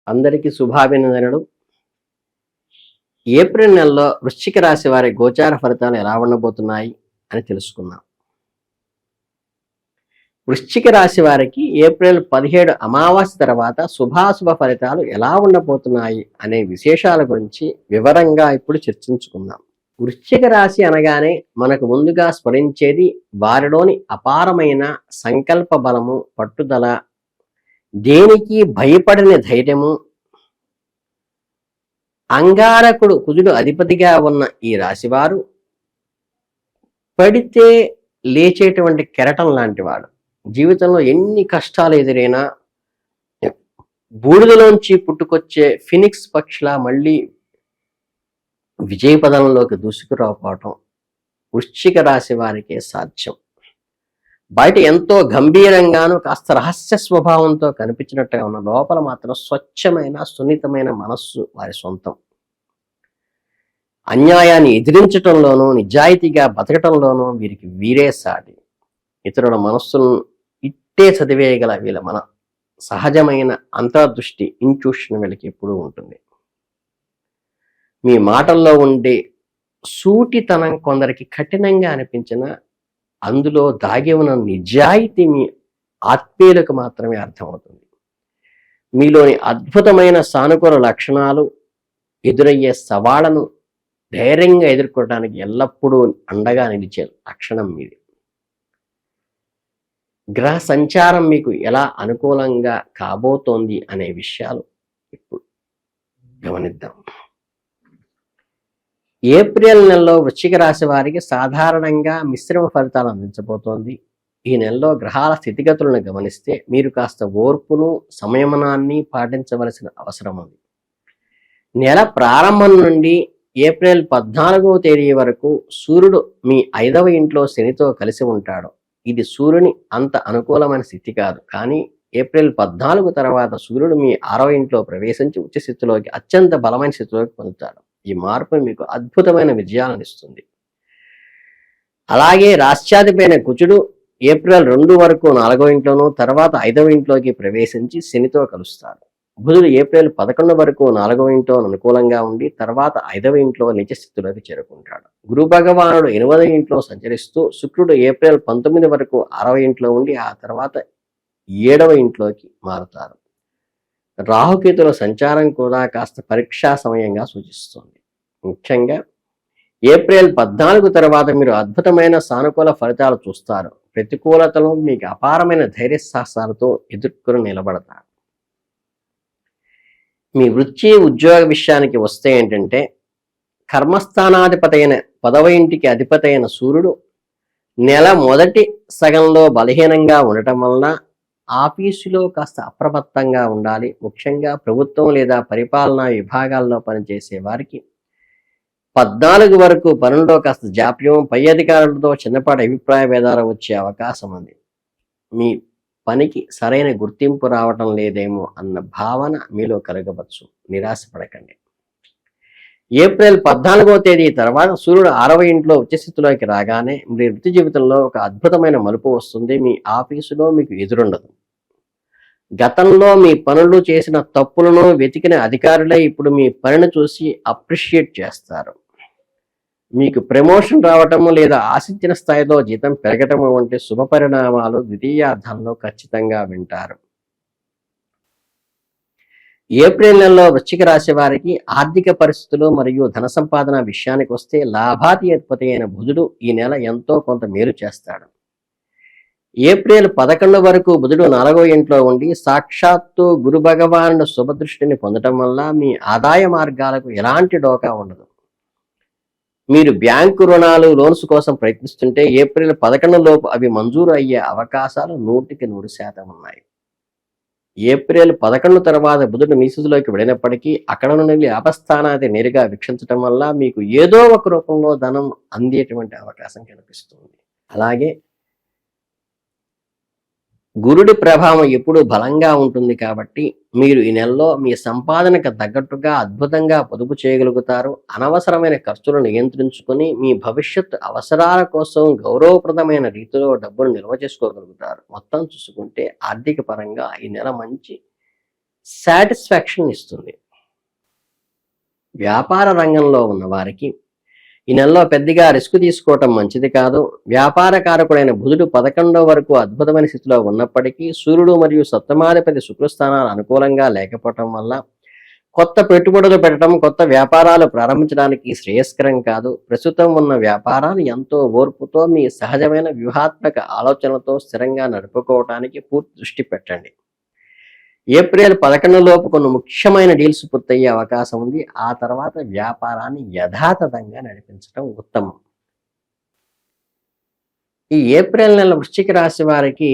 అందరికీ శుభాభినందనలు. ఏప్రిల్ నెలలో వృశ్చిక రాశి వారి గోచార ఫలితాలు ఎలా ఉండబోతున్నాయి అని తెలుసుకుందాం. వృశ్చిక రాశి వారికి ఏప్రిల్ 17 అమావాస్య తర్వాత శుభాశుభ ఫలితాలు ఎలా ఉండబోతున్నాయి అనే విశేషాల గురించి వివరంగా ఇప్పుడు చర్చించుకుందాం. వృశ్చిక రాశి అనగానే మనకు ముందుగా స్మరించేది వారిలోని అపారమైన సంకల్ప బలము, పట్టుదల, దేనికి భయపడని ధైర్యము. అంగారకుడు కుజుడు అధిపతిగా ఉన్న ఈ రాశివారు పడితే లేచేటువంటి కెరటం లాంటి వాడు. జీవితంలో ఎన్ని కష్టాలు ఎదురైనా బూడిదలోంచి పుట్టుకొచ్చే ఫినిక్స్ పక్షిలా మళ్ళీ విజయపదంలోకి దూసుకురావటం వృశ్చిక రాశి వారికే సాధ్యం. బయట ఎంతో గంభీరంగాను కాస్త రహస్య స్వభావంతో కనిపించినట్టుగా ఉన్న లోపల మాత్రం స్వచ్ఛమైన సున్నితమైన మనస్సు వారి సొంతం. అన్యాయాన్ని ఎదిరించటంలోనూ నిజాయితీగా బతకటంలోనూ వీరికి వీరే సాటి. ఇతరుల మనస్సులను ఇట్టే చదివేయగల వీళ్ళ మన సహజమైన అంతర్దృష్టి ఇంట్యూషన్ వీళ్ళకి ఎప్పుడూ ఉంటుంది. మీ మాటల్లో ఉండే సూటితనం కొందరికి కఠినంగా అనిపించిన అందులో దాగి ఉన్న నిజాయితీ మీ ఆత్మీయులకు మాత్రమే అర్థమవుతుంది. మీలోని అద్భుతమైన సానుకూల లక్షణాలు ఎదురయ్యే సవాళ్లను ధైర్యంగా ఎదుర్కోవడానికి ఎల్లప్పుడూ అండగా నిలిచే లక్షణం మీది. గ్రహ సంచారం మీకు ఎలా అనుకూలంగా కాబోతోంది అనే విషయాలు ఇప్పుడు గమనిద్దాం. ఏప్రిల్ నెలలో వృశ్చిక రాశి వారికి సాధారణంగా మిశ్రమ ఫలితాలు అందించబోతోంది. ఈ నెలలో గ్రహాల స్థితిగతులను గమనిస్తే మీరు కాస్త ఓర్పును, సంయమనాన్ని పాటించవలసిన అవసరం ఉంది. నెల ప్రారంభం నుండి ఏప్రిల్ 14వ తేదీ వరకు సూర్యుడు మీ 5వ ఇంట్లో శనితో కలిసి ఉంటాడు. ఇది సూర్యుని అంత అనుకూలమైన స్థితి కాదు. కానీ ఏప్రిల్ 14 తర్వాత సూర్యుడు మీ 6వ ఇంట్లో ప్రవేశించి ఉచ్చ స్థితిలోకి అత్యంత బలమైన స్థితిలోకి పొందుతాడు. ఈ మార్పు మీకు అద్భుతమైన విజయాలను ఇస్తుంది. అలాగే రాష్ట్రాధిపైన కుజుడు ఏప్రిల్ 2 వరకు 4వ ఇంట్లోనూ తర్వాత 5వ ఇంట్లోకి ప్రవేశించి శనితో కలుస్తాడు. బుధుడు ఏప్రిల్ 11 వరకు 4వ ఇంట్లో అనుకూలంగా ఉండి తర్వాత 5వ ఇంట్లో నిజ స్థితిలోకి చేరుకుంటాడు. గురు భగవానుడు 8వ ఇంట్లో సంచరిస్తూ శుక్రుడు ఏప్రిల్ 19 వరకు 6వ ఇంట్లో ఉండి ఆ తర్వాత 7వ ఇంట్లోకి మారుతారు. రాహుకేతుల సంచారం కూడా కాస్త పరీక్షా సమయంగా సూచిస్తుంది. ముఖ్యంగా ఏప్రిల్ 14 తర్వాత మీరు అద్భుతమైన సానుకూల ఫలితాలు చూస్తారు. ప్రతికూలతలను మీకు అపారమైన ధైర్య సాహసాలతో ఎదుర్కొని నిలబడతారు. మీ వృత్తి ఉద్యోగ విషయానికి వస్తే ఏంటంటే కర్మస్థానాధిపతి అయిన 10వ ఇంటికి అధిపతి అయిన సూర్యుడు నెల మొదటి సగంలో బలహీనంగా ఉండటం వలన ఆఫీసులో కాస్త అప్రమత్తంగా ఉండాలి. ముఖ్యంగా ప్రభుత్వం లేదా పరిపాలనా విభాగాల్లో పనిచేసే వారికి 14 వరకు పనుల్లో కాస్త జాప్యం, పై అధికారులతో చిన్నపాటి అభిప్రాయ భేదాలు వచ్చే అవకాశం ఉంది. మీ పనికి సరైన గుర్తింపు రావటం లేదేమో అన్న భావన మీలో కలగవచ్చు. నిరాశపడకండి. ఏప్రిల్ 14వ తేదీ తర్వాత సూర్యుడు 6వ ఇంట్లో ఉచ్చస్థితిలోకి రాగానే మీ వృత్తి జీవితంలో ఒక అద్భుతమైన మలుపు వస్తుంది. మీ ఆఫీసులో మీకు ఎదురుండదు. గతంలో మీ పనులు చేసిన తప్పులను వెతికిన అధికారులే ఇప్పుడు మీ పనిని చూసి అప్రిషియేట్ చేస్తారు. మీకు ప్రమోషన్ రావటము లేదా ఆశించిన స్థాయిలో జీతం పెరగటము వంటి శుభ పరిణామాలు ద్వితీయార్థంలో ఖచ్చితంగా వింటారు. ఏప్రిల్ నెలలో వృశ్చిక రాశి వారికి ఆర్థిక పరిస్థితులు మరియు ధన సంపాదన విషయానికి వస్తే లాభాధిపతి అయిన బుధుడు ఈ నెల ఎంతో కొంత మేలు చేస్తాడు. ఏప్రిల్ 11 వరకు బుధుడు 4వ ఇంట్లో ఉండి సాక్షాత్తు గురు భగవానుడు శుభదృష్టిని పొందటం వల్ల మీ ఆదాయ మార్గాలకు ఎలాంటి డోకా ఉండదు. మీరు బ్యాంకు రుణాలు, లోన్స్ కోసం ప్రయత్నిస్తుంటే ఏప్రిల్ 11 లోపు అవి మంజూరు అయ్యే అవకాశాలు 100% ఉన్నాయి. ఏప్రిల్ 11 తర్వాత బుధుడు మీసులోకి వెళ్ళినప్పటికీ అక్కడ నుండి లాభస్థానాన్ని నేరుగా వీక్షించడం వల్ల మీకు ఏదో ఒక రూపంలో ధనం అందేటువంటి అవకాశం కనిపిస్తుంది. అలాగే గురుడి ప్రభావం ఎప్పుడూ బలంగా ఉంటుంది కాబట్టి మీరు ఈ నెలలో మీ సంపాదనకు తగ్గట్టుగా అద్భుతంగా పొదుపు చేయగలుగుతారు. అనవసరమైన ఖర్చులను నియంత్రించుకొని మీ భవిష్యత్ అవసరాల కోసం గౌరవప్రదమైన రీతిలో డబ్బును నిల్వ చేసుకోగలుగుతారు. మొత్తం చూసుకుంటే ఆర్థిక పరంగా ఈ నెల మంచి సాటిస్ఫాక్షన్ ఇస్తుంది. వ్యాపార రంగంలో ఉన్న వారికి ఈ నెలలో పెద్దగా రిస్క్ తీసుకోవటం మంచిది కాదు. వ్యాపార కారకుడైన బుధుడు 11వ వరకు అద్భుతమైన స్థితిలో ఉన్నప్పటికీ సూర్యుడు మరియు సప్తమాధిపతి శుక్రస్థానాలు అనుకూలంగా లేకపోవటం వల్ల కొత్త పెట్టుబడులు పెట్టడం, కొత్త వ్యాపారాలు ప్రారంభించడానికి శ్రేయస్కరం కాదు. ప్రస్తుతం ఉన్న వ్యాపారాలు ఎంతో ఓర్పుతో మీ సహజమైన వ్యూహాత్మక ఆలోచనలతో స్థిరంగా నడుపుకోవటానికి పూర్తి దృష్టి పెట్టండి. ఏప్రిల్ 11 లోపు కొన్ని ముఖ్యమైన డీల్స్ పూర్తయ్యే అవకాశం ఉంది. ఆ తర్వాత వ్యాపారాన్ని యథాతథంగా నడిపించడం ఉత్తమం. ఈ ఏప్రిల్ నెల వృశ్చిక రాశి వారికి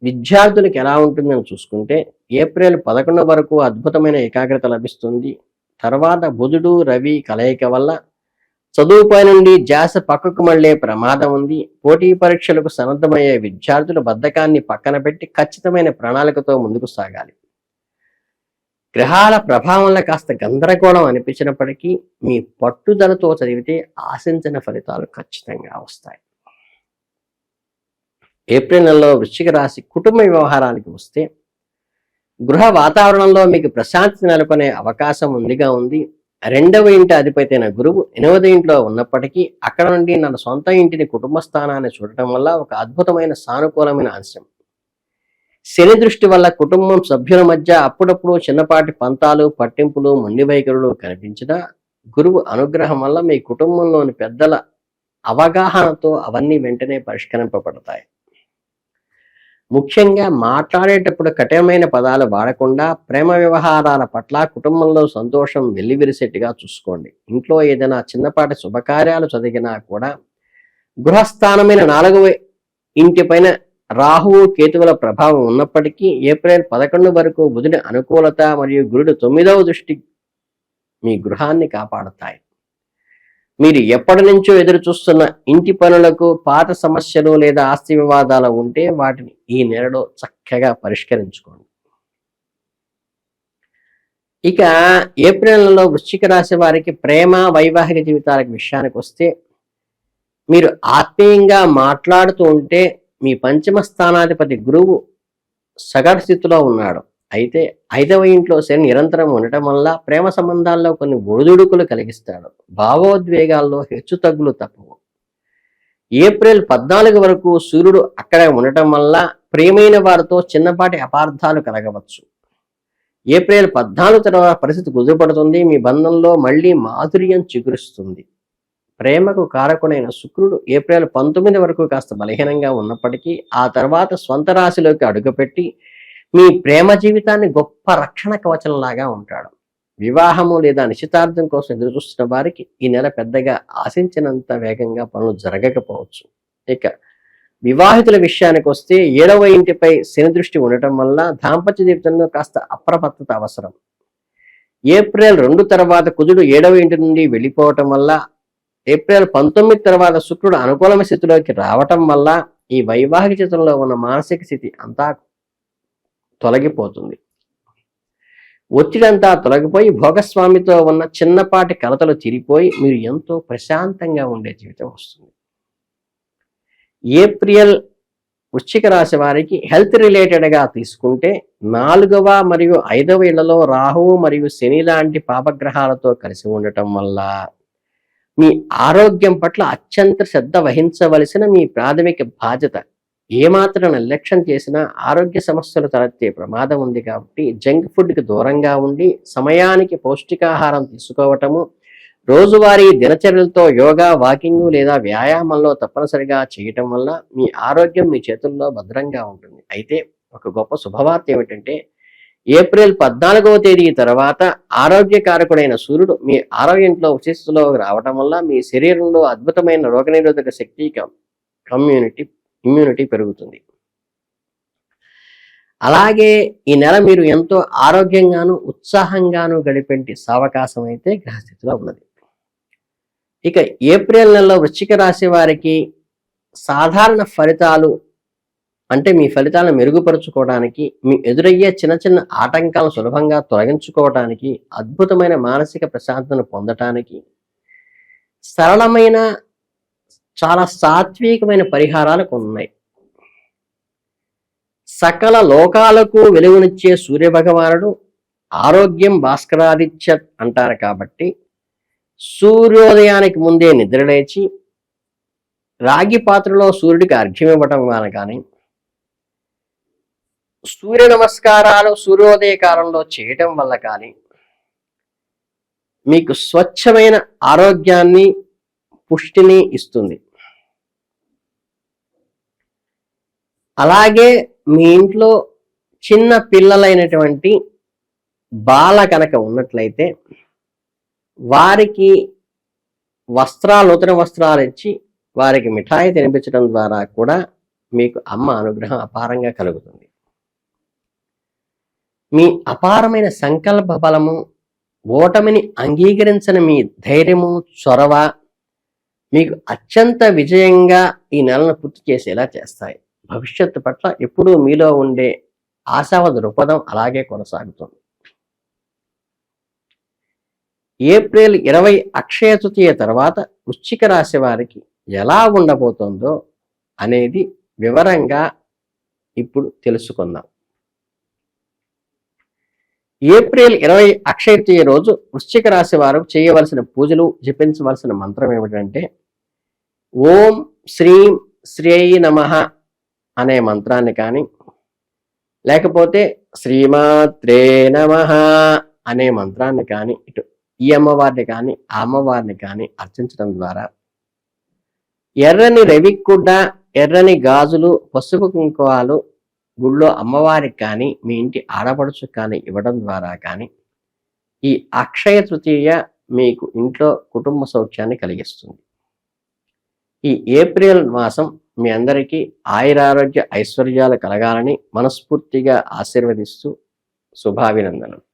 విద్యార్థులకు ఎలా ఉంటుందని చూసుకుంటే, ఏప్రిల్ 11 వరకు అద్భుతమైన ఏకాగ్రత లభిస్తుంది. తర్వాత బుధుడు రవి కలయిక వల్ల చదువుపై నుండి ధ్యాస పక్కకు మళ్లే ప్రమాదం ఉంది. పోటీ పరీక్షలకు సన్నద్ధమయ్యే విద్యార్థులు బద్ధకాన్ని పక్కన పెట్టి ఖచ్చితమైన ప్రణాళికతో ముందుకు సాగాలి. గ్రహాల ప్రభావంలో కాస్త గందరగోళం అనిపించినప్పటికీ మీ పట్టుదలతో చదివితే ఆశించిన ఫలితాలు ఖచ్చితంగా వస్తాయి. ఏప్రిల్ నెలలో వృశ్చిక రాశి కుటుంబ వ్యవహారానికి వస్తే, గృహ వాతావరణంలో మీకు ప్రశాంతి నెలకొనే అవకాశం ఉంది. 2వ ఇంటి అధిపతి అయిన గురువు 8వ ఇంట్లో ఉన్నప్పటికీ అక్కడ నుండి నా సొంత ఇంటిని కుటుంబ స్థానాన్ని చూడటం వల్ల ఒక అద్భుతమైన సానుకూలమైన అంశం. శని దృష్టి వల్ల కుటుంబం సభ్యుల మధ్య అప్పుడప్పుడు చిన్నపాటి పంతాలు, పట్టింపులు, మొండి వైఖరులు కనిపించినా గురువు అనుగ్రహం వల్ల మీ కుటుంబంలోని పెద్దల అవగాహనతో అవన్నీ వెంటనే పరిష్కరింపబడతాయి. ముఖ్యంగా మాట్లాడేటప్పుడు కఠినమైన పదాలు వాడకుండా ప్రేమ వ్యవహారాల పట్ల కుటుంబంలో సంతోషం వెల్లివిరిసేట్టుగా చూసుకోండి. ఇంట్లో ఏదైనా చిన్నపాటి శుభకార్యాలు జరిగినా కూడా గృహస్థానమైన 4వ ఇంటిపైన రాహువు కేతువుల ప్రభావం ఉన్నప్పటికీ ఏప్రిల్ 11 వరకు బుధుడి అనుకూలత మరియు గురుడు 9వ దృష్టి మీ గృహాన్ని కాపాడుతాయి. మీరు ఎప్పటి నుంచో ఎదురు చూస్తున్న ఇంటి పనులకు, పాత సమస్యలు లేదా ఆస్తి వివాదాలు ఉంటే వాటిని ఈ నెలలో చక్కగా పరిష్కరించుకోండి. ఇక ఏప్రిల్ నెలలో వృశ్చిక రాశి వారికి ప్రేమ, వైవాహిక జీవితాల విషయానికి వస్తే, మీరు ఆత్మీయంగా మాట్లాడుతూ ఉంటే మీ పంచమ స్థానాధిపతి గురువు సగటు స్థితిలో ఉన్నాడు. అయితే 5వ ఇంట్లో శని నిరంతరం ఉండటం వల్ల ప్రేమ సంబంధాల్లో కొన్ని ఒడిదుడుకులు కలిగిస్తాడు. భావోద్వేగాల్లో హెచ్చు తగ్గులు తప్పవు. ఏప్రిల్ 14 వరకు సూర్యుడు అక్కడే ఉండటం వల్ల ప్రియమైన వారితో చిన్నపాటి అపార్థాలు కలగవచ్చు. ఏప్రిల్ 14 తర్వాత పరిస్థితి కుదురుపడుతుంది. మీ బంధంలో మళ్లీ మాధుర్యం చిగురిస్తుంది. ప్రేమకు కారకుడైన శుక్రుడు ఏప్రిల్ 19 వరకు కాస్త బలహీనంగా ఉన్నప్పటికీ ఆ తర్వాత స్వంత రాశిలోకి అడుగుపెట్టి మీ ప్రేమ జీవితాన్ని గొప్ప రక్షణ కవచంలాగా ఉంటాడు. వివాహము లేదా నిశ్చితార్థం కోసం ఎదురు చూస్తున్న వారికి ఈ నెల పెద్దగా ఆశించినంత వేగంగా పనులు జరగకపోవచ్చు. ఇక వివాహితుల విషయానికి వస్తే 7వ ఇంటిపై శని దృష్టి ఉండటం వల్ల దాంపత్య జీవితంలో కాస్త అప్రమత్తత అవసరం. ఏప్రిల్ 2 తర్వాత కుజుడు 7వ ఇంటి నుండి వెళ్ళిపోవటం వల్ల, ఏప్రిల్ 19 తర్వాత శుక్రుడు అనుకూలమైన స్థితిలోకి రావటం వల్ల ఈ వైవాహిక జీవితంలో ఉన్న మానసిక స్థితి అంతా తొలగిపోతుంది. ఒత్తిడంతా తొలగిపోయి భోగస్వామితో ఉన్న చిన్నపాటి కలతలు తీరిపోయి మీరు ఎంతో ప్రశాంతంగా ఉండే జీవితం వస్తుంది. ఏప్రిల్ వృశ్చిక రాశి వారికి హెల్త్ రిలేటెడ్గా తీసుకుంటే 4వ మరియు 5వ ఇళ్లలో రాహువు మరియు శని లాంటి పాపగ్రహాలతో కలిసి ఉండటం వల్ల మీ ఆరోగ్యం పట్ల అత్యంత శ్రద్ధ వహించవలసిన మీ ప్రాథమిక బాధ్యత. ఏమాత్రం నిర్లక్ష్యం చేసినా ఆరోగ్య సమస్యలు తలెత్తే ప్రమాదం ఉంది. కాబట్టి జంక్ ఫుడ్కి దూరంగా ఉండి సమయానికి పౌష్టికాహారం తీసుకోవటము, రోజువారీ దినచర్యలతో యోగా, వాకింగ్ లేదా వ్యాయామంలో తప్పనిసరిగా చేయటం వల్ల మీ ఆరోగ్యం మీ చేతుల్లో భద్రంగా ఉంటుంది. అయితే ఒక గొప్ప శుభవార్త ఏమిటంటే, ఏప్రిల్ 14వ తేదీ తర్వాత ఆరోగ్యకారకుడైన సూర్యుడు మీ 6వ ఇంట్లో ఉచితలో రావటం వల్ల మీ శరీరంలో అద్భుతమైన రోగనిరోధక శక్తి, ఇమ్యూనిటీ పెరుగుతుంది. అలాగే ఈ నెల మీరు ఎంతో ఆరోగ్యంగాను ఉత్సాహంగాను గడిపే అవకాశం అయితే గ్రహస్థితిలో ఉన్నది. ఇక ఏప్రిల్ నెలలో వృశ్చిక రాశి వారికి సాధారణ ఫలితాలు అంటే మీ ఫలితాలను మెరుగుపరుచుకోవడానికి, మీ ఎదురయ్యే చిన్న చిన్న ఆటంకాలను సులభంగా తొలగించుకోవడానికి, అద్భుతమైన మానసిక ప్రశాంతతను పొందటానికి సరళమైన చాలా సాత్వికమైన పరిహారాలు ఉన్నాయి. సకల లోకాలకు వెలుగునిచ్చే సూర్యభగవానుడు ఆరోగ్యం భాస్కరాదిత్య అంటారు కాబట్టి సూర్యోదయానికి ముందే నిద్రలేచి రాగి పాత్రలో సూర్యుడికి అర్ఘ్యం ఇవ్వటం వలన కానీ సూర్య నమస్కారాలు సూర్యోదయ కాలంలో చేయటం వల్ల కానీ మీకు స్వచ్ఛమైన ఆరోగ్యాన్ని పుష్టిని ఇస్తుంది. అలాగే మీ ఇంట్లో చిన్న పిల్లలైనటువంటి బాల కనుక ఉన్నట్లయితే వారికి నూతన వస్త్రాలు ఇచ్చి వారికి మిఠాయి తినిపించడం ద్వారా కూడా మీకు అమ్మ అనుగ్రహం అపారంగా కలుగుతుంది. మీ అపారమైన సంకల్ప బలము, ఓటమిని అంగీకరించని మీ ధైర్యము, చొరవ మీకు అత్యంత విజయంగా ఈ నెలను పూర్తి చేసేలా చేస్తాయి. భవిష్యత్తు పట్ల ఎప్పుడూ మీలో ఉండే ఆశావాద దృక్పథం అలాగే కొనసాగుతుంది. ఏప్రిల్ 20 అక్షయ తృతీయ తర్వాత వృశ్చిక రాశి వారికి ఎలా ఉండబోతుందో అనేది వివరంగా ఇప్పుడు తెలుసుకుందాం. ఏప్రిల్ 20 అక్షయ తృతీయ రోజు వృశ్చిక రాశి వారు చేయవలసిన పూజలు, జపించవలసిన మంత్రం ఏమిటంటే ఓం శ్రీం శ్రేయ నమః అనే మంత్రాన్ని కానీ, లేకపోతే శ్రీమాత్రే నమః అనే మంత్రాన్ని కానీ ఇటు ఈ అమ్మవారిని కానీ ఆ అమ్మవారిని కానీ అర్చించడం ద్వారా ఎర్రని రవిక్కుడ్డ, ఎర్రని గాజులు, పసుపు కుంకుమాలు గుళ్ళో అమ్మవారికి కానీ మీ ఇంటి ఆడపడుచు కానీ ఇవ్వడం ద్వారా కానీ ఈ అక్షయ తృతీయ మీకు ఇంట్లో కుటుంబ సౌఖ్యాన్ని కలిగిస్తుంది. ఈ ఏప్రిల్ మాసం మీ అందరికీ ఆయురారోగ్య ఐశ్వర్యాలు కలగాలని మనస్ఫూర్తిగా ఆశీర్వదిస్తూ శుభాభినందనలు.